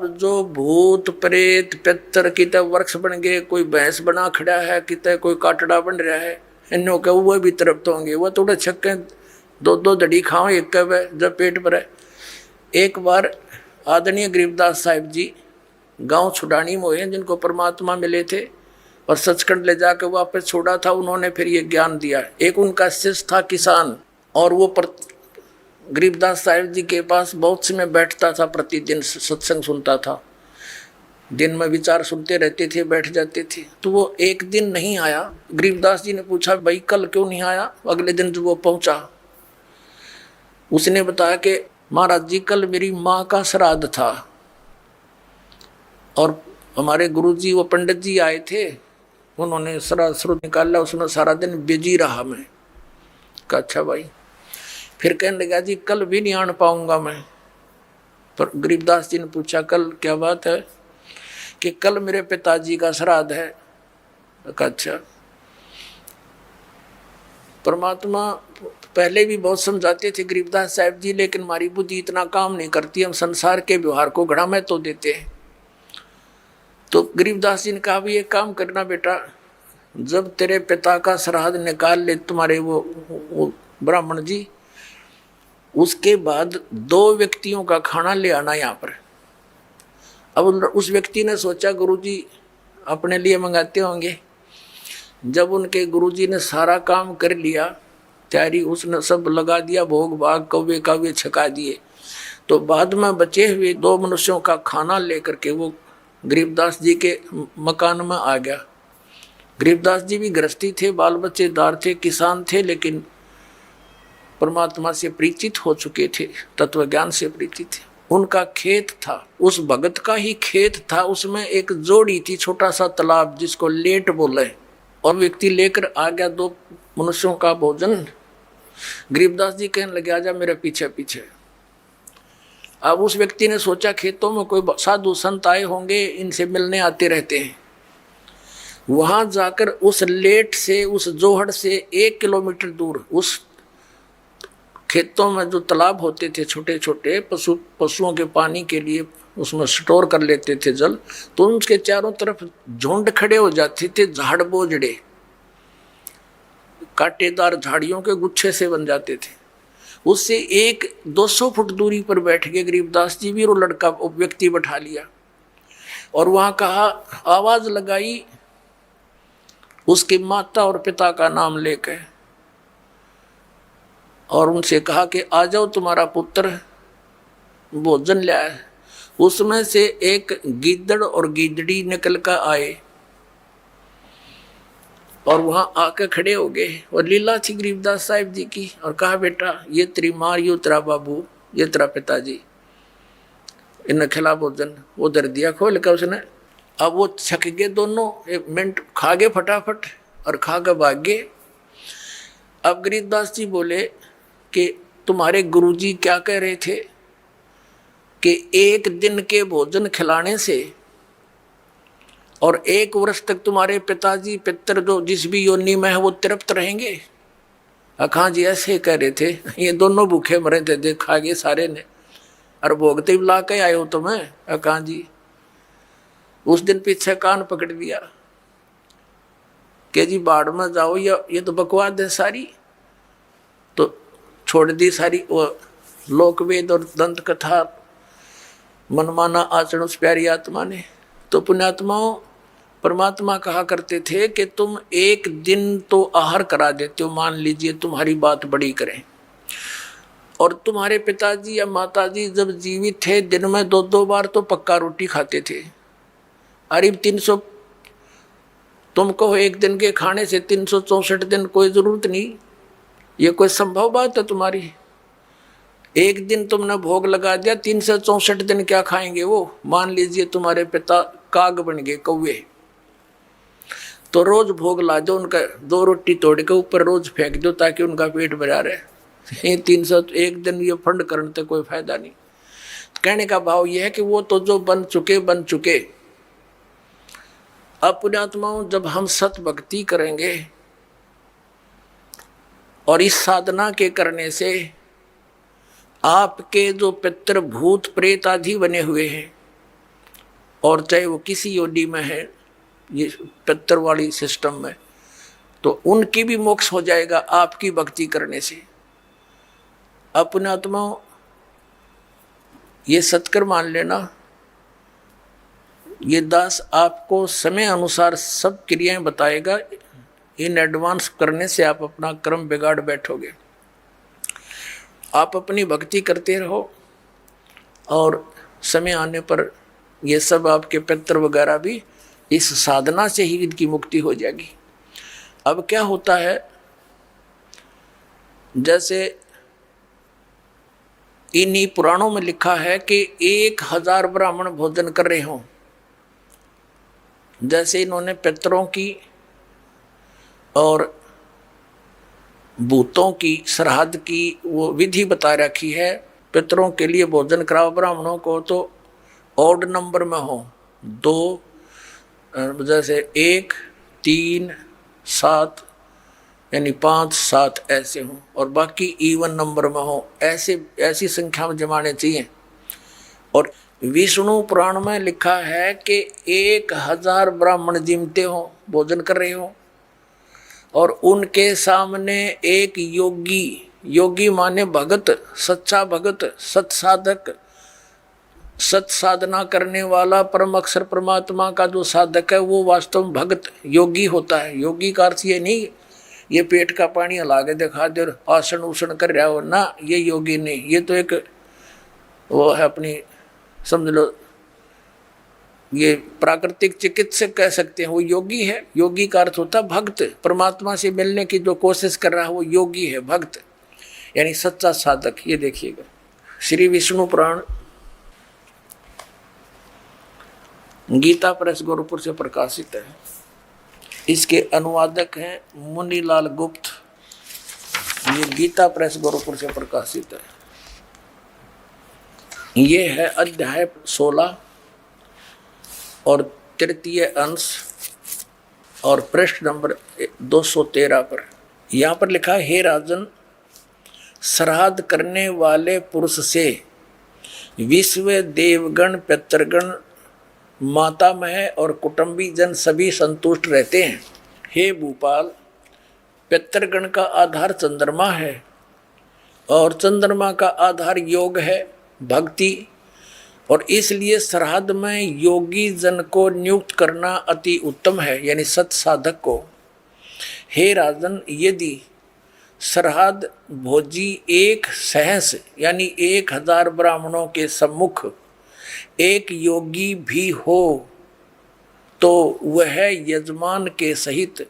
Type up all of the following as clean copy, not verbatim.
जो भूत प्रेत पितर किते वृक्ष बन गए, कोई भैंस बना खड़ा है, किते कोई काटड़ा बन रहा है, इन्हों के वो भी तरफ तो होंगे। वो थोड़े छक्के दो दो दड़ी खाओ एक कब जब पेट भरे। एक बार आदरणीय गरीबदास साहिब जी गांव छुड़ानी में हुए, जिनको परमात्मा मिले थे और सचखंड ले जाकर वापस छोड़ा था। उन्होंने फिर ये ज्ञान दिया। एक उनका शिष्य था किसान, और वो गरीबदास साहिब जी के पास बहुत समय बैठता था, प्रतिदिन सत्संग सुनता था, दिन में विचार सुनते रहते थे, बैठ जाते थे। तो वो एक दिन नहीं आया। गरीबदास जी ने पूछा, भाई कल क्यों नहीं आया? अगले दिन जब वो पहुंचा, उसने बताया कि महाराज जी कल मेरी माँ का श्राद्ध था और हमारे गुरुजी वो पंडित जी आए थे, उन्होंने श्राद्ध श्रुद्ध निकाला, उसमें सारा दिन बिजी रहा मैं। कहा अच्छा भाई। फिर कहने लगा जी कल भी नहीं आन पाऊंगा मैं। पर गरीबदास जी ने पूछा कल क्या बात है? कि कल मेरे पिताजी का श्राद्ध है। अच्छा। परमात्मा पहले भी बहुत समझाते थे गरीबदास साहिब जी, लेकिन हमारी बुद्धि इतना काम नहीं करती, हम संसार के व्यवहार को घड़ा में तो देते हैं। तो गरीबदास जी ने कहा भी एक काम करना बेटा, जब तेरे पिता का श्राद्ध निकाल ले तुम्हारे वो ब्राह्मण जी, उसके बाद 2 व्यक्तियों का खाना ले आना यहाँ पर। अब उस व्यक्ति ने सोचा गुरुजी अपने लिए मंगाते होंगे। जब उनके गुरुजी ने सारा काम कर लिया, तैयारी उसने सब लगा दिया, भोग भाग कौवे काव्य छका दिए, तो बाद में बचे हुए 2 मनुष्यों का खाना लेकर के वो गरीबदास जी के मकान में आ गया। गरीबदास जी भी गृहस्थी थे, बाल बच्चेदार थे, किसान थे, लेकिन परमात्मा से परिचित हो चुके थे, तत्व ज्ञान से परिचित थे। उनका खेत था, उस भगत का ही खेत था, उसमें एक जोड़ी थी, छोटा सा तालाब जिसको लेट बोले, और व्यक्ति लेकर आ गया 2 मनुष्यों का भोजन। गरीबदास जी कहने लगे आजा मेरे पीछे पीछे। अब उस व्यक्ति ने सोचा खेतों में कोई साधु संत आए होंगे, इनसे मिलने आते रहते हैं। वहां जाकर उस लेट से, उस जोहड़ से 1 किलोमीटर दूर उस खेतों में जो तालाब होते थे छोटे छोटे, पशुओं के पानी के लिए उसमें स्टोर कर लेते थे जल, तो उसके चारों तरफ झुंड खड़े हो जाते थे, झाड़ बोझड़े कांटेदार झाड़ियों के गुच्छे से बन जाते थे। उससे 200 फुट दूरी पर बैठ गए गरीबदास जी भी, और लड़का व्यक्ति बैठा लिया और वहां कहा, आवाज लगाई उसकी माता और पिता का नाम लेकर, और उनसे कहा कि आ जाओ तुम्हारा पुत्र भोजन ले आए। उसमें से एक गीदड़ और गीदड़ी निकल कर आए और वहां आकर खड़े हो गए, और लीला थी गरीबदास साहिब जी की, और कहा बेटा ये तेरी माँ, ये तेरा बाबू, ये तेरा पिताजी, इन्हें खिला भोजन। वो दर दिया खोल कर उसने। अब वो छक गए दोनों, 1 मिनट खा गए फटाफट और खा कर भाग गए। अब गरीबदास जी बोले कि तुम्हारे गुरुजी क्या कह रहे थे कि 1 दिन के भोजन खिलाने से और 1 वर्ष तक तुम्हारे पिताजी पितर जो जिस भी योनि में है वो तृप्त रहेंगे। अखा जी ऐसे कह रहे थे, ये दोनों भूखे मरे थे, देखा गए सारे ने, और भोगते ला के आए हो तुम्हें। अखा जी उस दिन पीछे कान पकड़ दिया कि जी बाढ़ में जाओ, या ये तो बकवाद है सारी। तो छोड़ दी सारी वो लोकवेद और दंत कथा, मनमाना आचरण उस प्यारी आत्मा ने। तो पुण्यात्माओं, परमात्मा कहा करते थे कि तुम 1 दिन तो आहार करा देते हो, मान लीजिए तुम्हारी बात बड़ी करें, और तुम्हारे पिताजी या माताजी जब जीवित थे दिन में 2-2 बार तो पक्का रोटी खाते थे। अरे 300 तुम कहो 1 दिन के खाने से 364 दिन कोई जरूरत नहीं, ये कोई संभव बात है तुम्हारी? 1 दिन तुमने भोग लगा दिया, 364 दिन क्या खाएंगे वो? मान लीजिए तुम्हारे पिता काग बन गए, कौवे, तो रोज भोग ला दो उनका, 2 रोटी तोड़ के ऊपर रोज फेंक दो ताकि उनका पेट भरा रहे। 301 दिन ये फंड करने से कोई फायदा नहीं। कहने का भाव यह है कि वो तो जो बन चुके। अब पुण्यात्माओं, जब हम सत भक्ति करेंगे और इस साधना के करने से आपके जो पितृ भूत प्रेत आदि बने हुए हैं, और चाहे वो किसी योनि में है, ये पितर वाली सिस्टम में, तो उनकी भी मोक्ष हो जाएगा आपकी भक्ति करने से। अपने आत्मा ये सत्कर मान लेना, ये दास आपको समय अनुसार सब क्रियाएं बताएगा। इन एडवांस करने से आप अपना कर्म बिगाड़ बैठोगे। आप अपनी भक्ति करते रहो और समय आने पर ये सब आपके पितर वगैरह भी इस साधना से ही इनकी मुक्ति हो जाएगी। अब क्या होता है, जैसे इन्हीं पुराणों में लिखा है कि 1000 ब्राह्मण भोजन कर रहे हों, जैसे इन्होंने पितरों की और भूतों की श्राद्ध की वो विधि बता रखी है। पितरों के लिए भोजन कराओ ब्राह्मणों को तो ऑड नंबर में हो, 2 जैसे 1, 3, 7 यानी 5, 7 ऐसे हों, और बाकी इवन नंबर में हो, ऐसी संख्या में जमाने चाहिए। और विष्णु पुराण में लिखा है कि 1000 ब्राह्मण जिमते हो, भोजन कर रहे हो, और उनके सामने एक योगी माने भगत, सच्चा भगत, सत्साधक, सत साधना करने वाला परम अक्षर परमात्मा का जो साधक है वो वास्तव में भगत योगी होता है। योगी का अर्थ ये नहीं ये पेट का पानी हला के दिखा दे और आसन उसन कर रहा हो ना, ये योगी नहीं, ये तो एक वो है अपनी, समझ लो ये प्राकृतिक चिकित्सक कह सकते हैं, वो योगी है। योगी का अर्थ होता है भक्त, परमात्मा से मिलने की जो कोशिश कर रहा है वो योगी है, भक्त यानी सच्चा साधक। ये देखिएगा श्री विष्णु पुराण गीता प्रेस गोरखपुर से प्रकाशित है। इसके अनुवादक हैं मुनीलाल गुप्त। ये गीता प्रेस गोरखपुर से प्रकाशित है। ये है अध्याय 16 और तृतीय अंश और पृष्ठ नंबर 213 पर। यहाँ पर लिखा है, हे राजन, श्राद्ध करने वाले पुरुष से विश्व देवगण, पितरगण, मातामह और कुटुंबी जन सभी संतुष्ट रहते हैं। हे भूपाल, पितरगण का आधार चंद्रमा है और चंद्रमा का आधार योग है, भक्ति, और इसलिए श्राद्ध में योगी जन को नियुक्त करना अति उत्तम है, यानी सत साधक को। हे राजन, यदि श्राद्ध भोजी एक सहस यानी 1000 ब्राह्मणों के सम्मुख एक योगी भी हो तो वह यजमान के सहित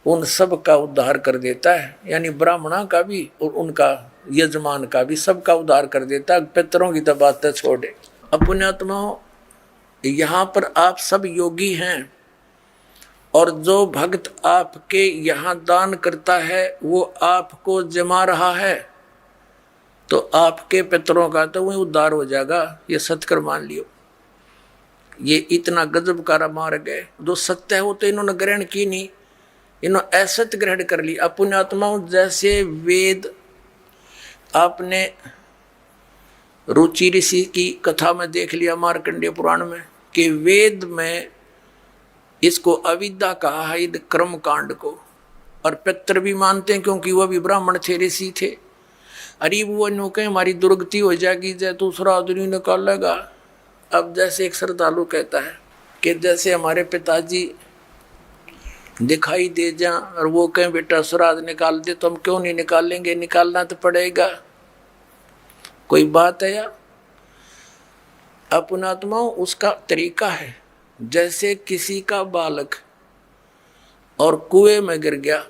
उन सब का उद्धार कर देता है, यानी ब्राह्मणों का भी और उनका यजमान का भी, सबका उद्धार कर देता है। पितरों की तो बात छोड़े। अब पुण्यात्माओं, यहाँ पर आप सब योगी हैं और जो भक्त आपके यहाँ दान करता है वो आपको जमा रहा है, तो आपके पितरों का तो वही उद्धार हो जाएगा। ये सत्कर मान लियो। ये इतना गजब का मार्ग है। जो सत्य है वो तो इन्होंने ग्रहण की नहीं, इन्होंने असत्य ग्रहण कर ली। अब पुण्यात्माओं, जैसे वेद आपने रुचि ऋषि की कथा में देख लिया मार्कंडेय पुराण में कि वेद में इसको अविद्या कहा है, कर्म कांड को, और पितर भी मानते हैं क्योंकि वह भी ब्राह्मण थे, ऋषि थे। अरे वो नो कहे हमारी दुर्गति हो जाएगी, जय दूसरा आदमी निकालेगा। अब जैसे एक श्रद्धालु कहता है कि जैसे हमारे पिताजी दिखाई दे जा और वो कहें बेटा श्राद्ध निकाल दे, तो हम क्यों नहीं निकालेंगे, निकालना तो पड़ेगा। कोई बात है या? अपनात्माओं, उसका तरीका है। जैसे किसी का बालक और कुएं में गिर गया,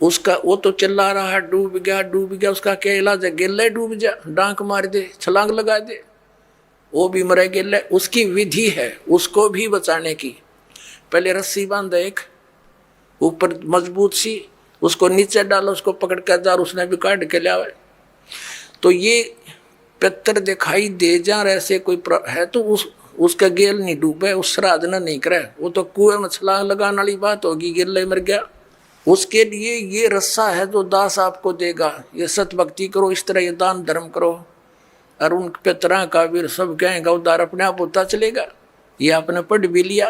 उसका वो तो चिल्ला रहा है डूब गया डूब गया, उसका क्या इलाज है? गिल्ले डूब जा, डांक मार दे, छलांग लगा दे, वो भी मरे गिल्ले। उसकी विधि है उसको भी बचाने की। पहले रस्सी बांधा एक ऊपर मजबूत सी, उसको नीचे डालो, उसको पकड़ कर जार, उसने भी काट के लिया। तो ये पितर दिखाई दे जा ऐसे कोई है तो उसका गेल नहीं डूबे, उस श्राद्ध न नहीं करे, वो तो कुएं में छलांग लगाने वाली बात होगी, गिल्ले मर गया। उसके लिए ये रस्सा है जो दास आपको देगा। ये सत भक्ति करो, इस तरह ये दान धर्म करो, और उन पितरा का भी सब कहेंगे उद्धार अपने आप होता चलेगा। ये आपने पढ़ भी लिया,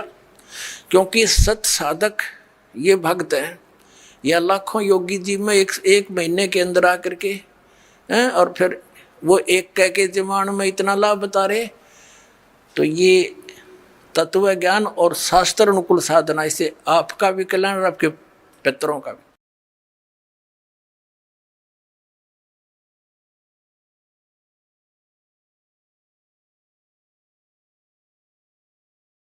क्योंकि सत साधक ये भक्त है, या लाखों योगी जी में एक महीने के अंदर आकर के हैं, और फिर वो एक कह के जमान में इतना लाभ बता रहे। तो ये तत्व ज्ञान और शास्त्र अनुकूल साधना, इससे आपका भी कल्याण और आपके पितरों का भी।